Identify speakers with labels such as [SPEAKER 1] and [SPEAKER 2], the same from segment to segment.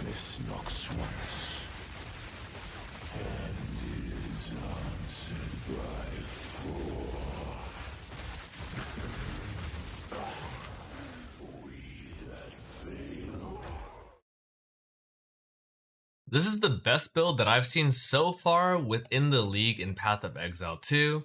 [SPEAKER 1] This knocks once and is answered by four. We that fail.
[SPEAKER 2] This is the best build that I've seen so far within the league in Path of Exile 2,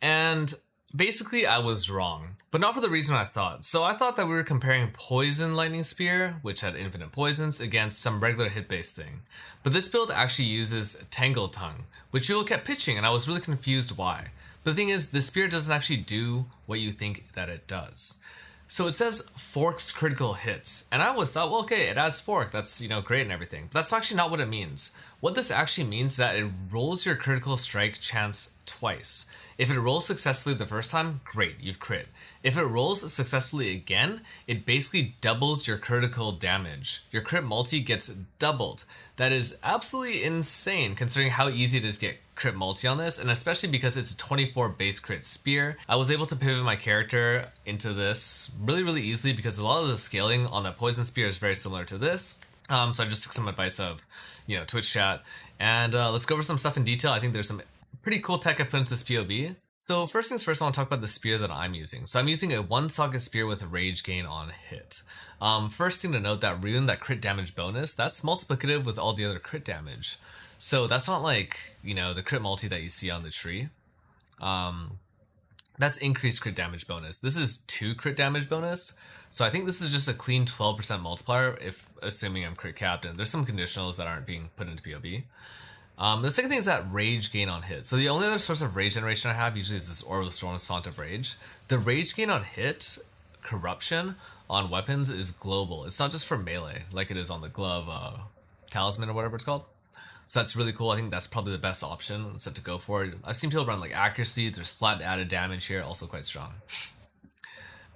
[SPEAKER 2] and basically I was wrong, but not for the reason I thought. So I thought that we were comparing Poison Lightning Spear, which had infinite poisons, against some regular hit-based thing. But this build actually uses Tangle Tongue, which people kept pitching, and I was really confused why. But the thing is, the spear doesn't actually do what you think that it does. So it says Fork's critical hits, and I always thought, well, okay, it adds Fork, that's, great and everything. But that's actually not what it means. What this actually means is that it rolls your critical strike chance twice. If it rolls successfully the first time, great, you've crit. If it rolls successfully again, it basically doubles your critical damage. Your crit multi gets doubled. That is absolutely insane considering how easy it is to get crit multi on this, and especially because it's a 24 base crit spear. I was able to pivot my character into this really easily because a lot of the scaling on that poison spear is very similar to this. So I just took some advice of, Twitch chat, and let's go over some stuff in detail. I think there's some pretty cool tech I put into this POV. So first things first, I want to talk about the spear that I'm using. So I'm using a 1-socket spear with rage gain on hit. First thing to note, that rune, that crit damage bonus, that's multiplicative with all the other crit damage. So that's not like, the crit multi that you see on the tree. That's increased crit damage bonus. This is 2 crit damage bonus. So I think this is just a clean 12% multiplier, if assuming I'm crit capped, and there's some conditionals that aren't being put into POV. The second thing is that rage gain on hit. So the only other source of rage generation I have usually is this Orb of Storm's Font of Rage. The rage gain on hit, corruption on weapons is global. It's not just for melee like it is on the glove talisman or whatever it's called. So that's really cool. I think that's probably the best option set to go for. I've seen people run like accuracy. There's flat added damage here, also quite strong.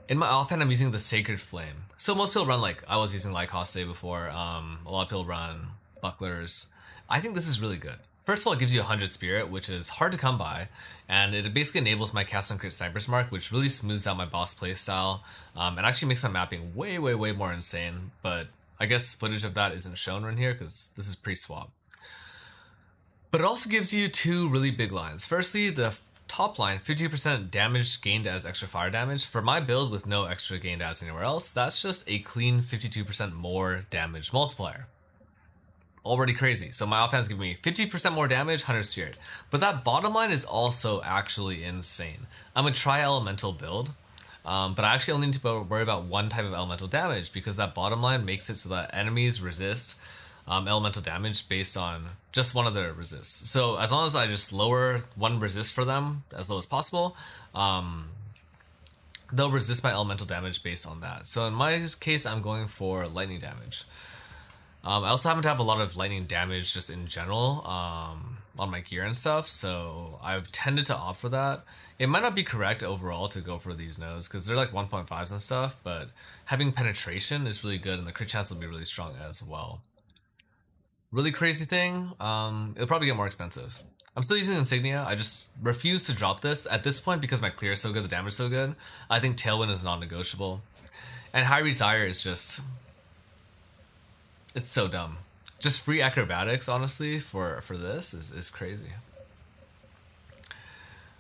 [SPEAKER 2] In my offhand, I'm using the Sacred Flame. So most people run like, I was using Lycoste before. A lot of people run bucklers. I think this is really good. First of all, it gives you 100 spirit, which is hard to come by, and it basically enables my cast on crit Cypress Mark, which really smooths out my boss playstyle, and actually makes my mapping way more insane. But I guess footage of that isn't shown right here because this is pre-swap. But it also gives you 2 really big lines. Firstly, the top line, 50% damage gained as extra fire damage. For my build with no extra gained as anywhere else, that's just a clean 52% more damage multiplier. Already crazy. So my offense giving me 50% more damage, 100 spirit. But that bottom line is also actually insane. I'm a tri-elemental build, but I actually only need to worry about 1 type of elemental damage because that bottom line makes it so that enemies resist elemental damage based on just one of their resists. So as long as I just lower 1 resist for them as low as possible, they'll resist my elemental damage based on that. So in my case, I'm going for lightning damage. I also happen to have a lot of lightning damage just in general on my gear and stuff, so I've tended to opt for that. It might not be correct overall to go for these nodes because they're like 1.5s and stuff, but having penetration is really good and the crit chance will be really strong as well. Really crazy thing, it'll probably get more expensive. I'm still using Insignia. I just refuse to drop this at this point because my clear is so good, the damage is so good. I think Tailwind is non-negotiable. And High Desire is just... it's so dumb. Just free acrobatics, honestly, for this is crazy.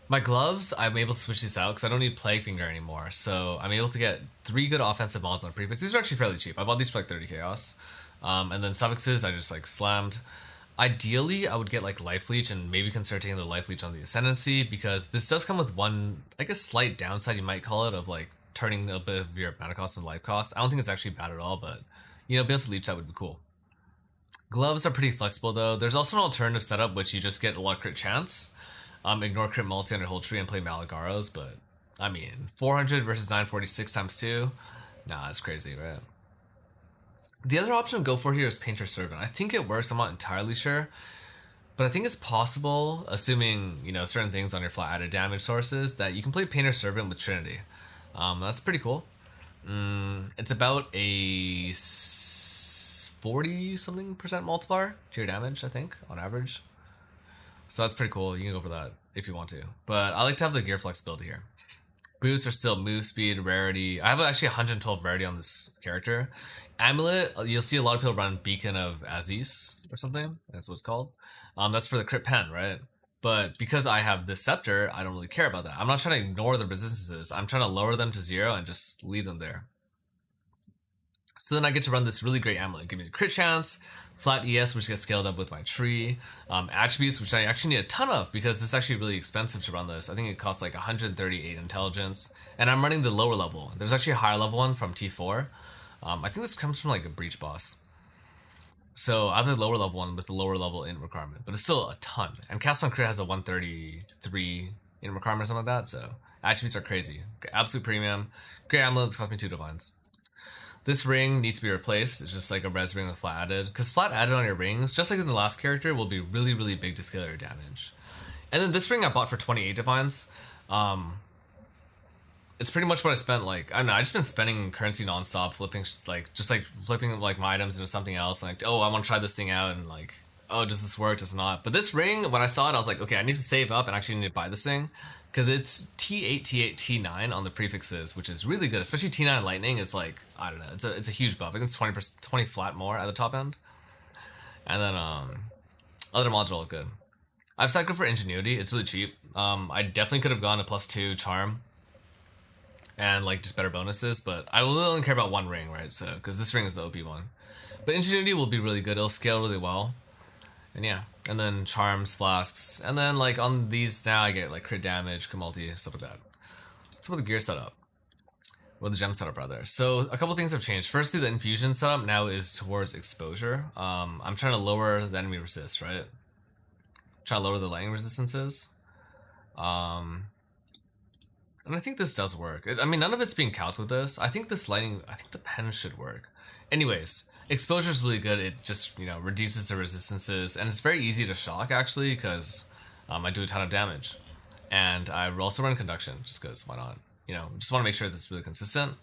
[SPEAKER 2] My gloves, I'm able to switch these out because I don't need Plague Finger anymore. So I'm able to get 3 good offensive mods on prefix. These are actually fairly cheap. I bought these for like 30 chaos. And then suffixes, I just like slammed. Ideally, I would get like Life Leech and maybe consider taking the Life Leech on the Ascendancy because this does come with one, I guess, slight downside, you might call it, of like turning a bit of your mana cost and life cost. I don't think it's actually bad at all, but being able to leech that would be cool. Gloves are pretty flexible though. There's also an alternative setup which you just get a lot of crit chance. Ignore crit multi on your whole tree and play Malagaros, but I mean, 400 versus 946 times 2? Nah, that's crazy, right? The other option to go for here is Painter Servant. I think it works, I'm not entirely sure. But I think it's possible, assuming, certain things on your flat added damage sources, that you can play Painter Servant with Trinity. That's pretty cool. It's about a 40-something% multiplier to your damage, I think, on average. So that's pretty cool. You can go for that if you want to. But I like to have the gear flexibility here. Boots are still move speed, rarity. I have actually 112 rarity on this character. Amulet, you'll see a lot of people run Beacon of Aziz or something. That's what it's called. That's for the crit pen, right? But because I have this scepter, I don't really care about that. I'm not trying to ignore the resistances. I'm trying to lower them to 0 and just leave them there. So then I get to run this really great amulet. Give me a crit chance, flat ES, which gets scaled up with my tree, attributes, which I actually need a ton of because it's actually really expensive to run this. I think it costs like 138 intelligence, and I'm running the lower level. There's actually a higher level one from T4. I think this comes from like a breach boss. So I have the lower level one with the lower level int requirement, but it's still a ton. And cast on crit has a 133 int requirement or something like that, so attributes are crazy. Absolute premium. Great amulet cost me 2 divines. This ring needs to be replaced. It's just like a res ring with flat added. Because flat added on your rings, just like in the last character, will be really, really big to scale your damage. And then this ring I bought for 28 divines. It's pretty much what I spent, like, I don't know, I just been spending currency nonstop, flipping, just flipping like my items into something else. Like, oh, I want to try this thing out, and like, oh, does this work? Does it not? But this ring, when I saw it, I was like, okay, I need to save up and actually need to buy this thing. Because it's T8, T8, T9 on the prefixes, which is really good. Especially T9 Lightning is like, I don't know, it's a huge buff. I think it's 20 flat more at the top end. And then other mods are all good. I've cycled for Ingenuity. It's really cheap. I definitely could have gone a +2 Charm and like just better bonuses, but I will only care about one ring, right? So because this ring is the OP one. But Ingenuity will be really good. It'll scale really well. And yeah, and then charms, flasks, and then like on these now I get like crit damage, crit multi, stuff like that. Let's put the gear setup, or the gem setup rather. So a couple things have changed. Firstly, the infusion setup now is towards exposure. I'm trying to lower the enemy resist, right? Trying to lower the lightning resistances. And I think this does work. I mean, none of it's being calced with this. I think this lightning, I think the pen should work. Anyways. Exposure is really good. It just, you know, reduces the resistances, and it's very easy to shock actually because I do a ton of damage, and I also run conduction just because why not? You know, just want to make sure this is really consistent.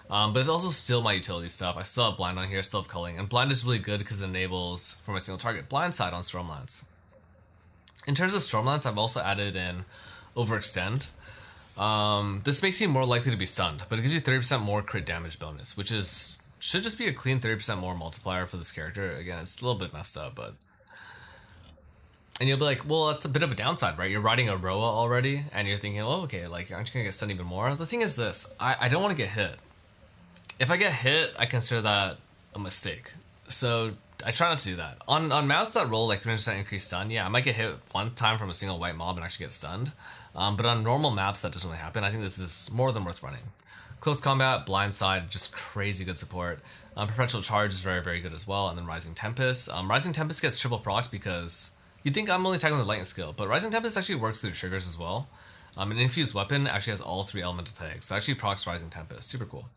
[SPEAKER 2] But it's also still my utility stuff. I still have blind on here, still have culling, and blind is really good because it enables for my single target blind side on Stormlance. In terms of Stormlance, I've also added in overextend. This makes you more likely to be stunned, but it gives you 30% more crit damage bonus, which is should just be a clean 30% more multiplier for this character. Again, it's a little bit messed up, but... And you'll be like, well, that's a bit of a downside, right? You're riding a Roa already, and you're thinking, oh, okay, like, aren't you gonna get stunned even more? The thing is this, I don't want to get hit. If I get hit, I consider that a mistake. So I try not to do that. On maps that roll like 300% increased stun, yeah, I might get hit one time from a single white mob and actually get stunned. But on normal maps, that doesn't really happen. I think this is more than worth running. Close combat, blindside, just crazy good support. Perpetual charge is very, very good as well. And then Rising Tempest. Rising Tempest gets triple proc because you'd think I'm only tackling the lightning skill, but Rising Tempest actually works through triggers as well. An infused weapon actually has all 3 elemental tags, so actually procs Rising Tempest. Super cool.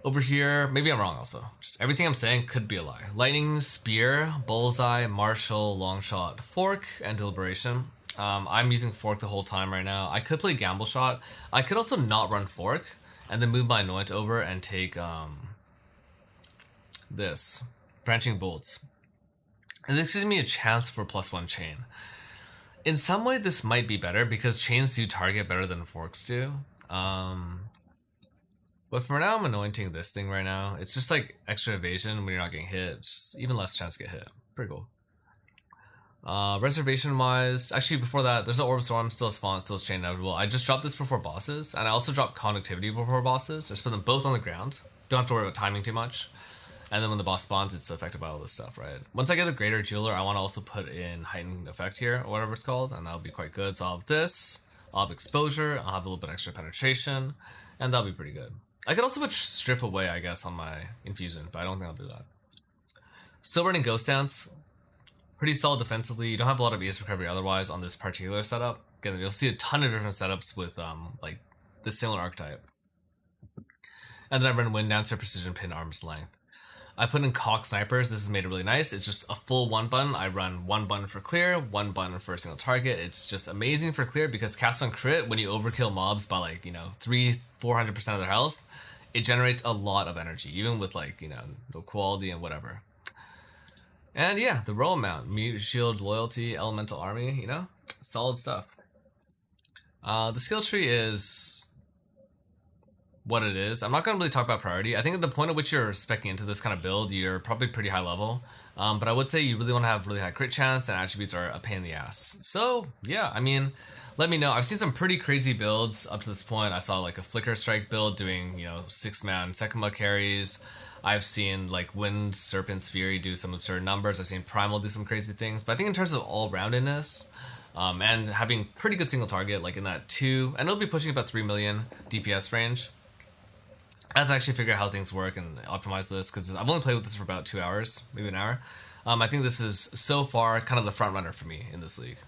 [SPEAKER 2] Over here, maybe I'm wrong also. Just everything I'm saying could be a lie. Lightning, Spear, Bullseye, Martial, Longshot, Fork, and Deliberation. I'm using Fork the whole time right now. I could play Gamble Shot. I could also not run Fork and then move my Anoint over and take this, Branching Bolts. And this gives me a chance for +1 chain. In some way, this might be better because chains do target better than Forks do. But for now, I'm anointing this thing right now. It's just like extra evasion when you're not getting hit. Just even less chance to get hit. Pretty cool. Reservation wise, actually before that, there's an Orb Storm, still a spawn, still a chain inevitable. I just dropped this before bosses, and I also dropped Conductivity before bosses. I just put them both on the ground. Don't have to worry about timing too much. And then when the boss spawns, it's affected by all this stuff, right? Once I get the Greater Jeweler, I want to also put in Heightened Effect here, or whatever it's called, and that'll be quite good. So I'll have this, I'll have Exposure, I'll have a little bit extra penetration, and that'll be pretty good. I could also put Strip Away, I guess, on my Infusion, but I don't think I'll do that. Still running Ghost Dance. Pretty solid defensively. You don't have a lot of ES recovery otherwise on this particular setup. Again, you'll see a ton of different setups with like this similar archetype. And then I run Wind Dancer, Precision Pin, Arm's Length. I put in Cock Snipers. This has made it really nice. It's just a full 1 button. I run 1 button for clear, 1 button for a single target. It's just amazing for clear because cast on crit, when you overkill mobs by like, you know, 300-400% of their health, it generates a lot of energy, even with like, you know, no quality and whatever. And yeah, the roll mount, Mute Shield, Loyalty, Elemental Army, you know, solid stuff. The skill tree is what it is. I'm not going to really talk about priority. I think at the point at which you're speccing into this kind of build, you're probably pretty high level. But I would say you really want to have really high crit chance, and attributes are a pain in the ass. So yeah, I mean, let me know. I've seen some pretty crazy builds up to this point. I saw like a Flicker Strike build doing, 6-man Sekima carries. I've seen like Wind Serpent's Fury do some absurd numbers. I've seen Primal do some crazy things. But I think in terms of all-roundedness, and having pretty good single target, like in that 2, and it'll be pushing about 3 million DPS range. As I actually figure out how things work and optimize this, because I've only played with this for about 2 hours, maybe an hour. I think this is so far kind of the front runner for me in this league.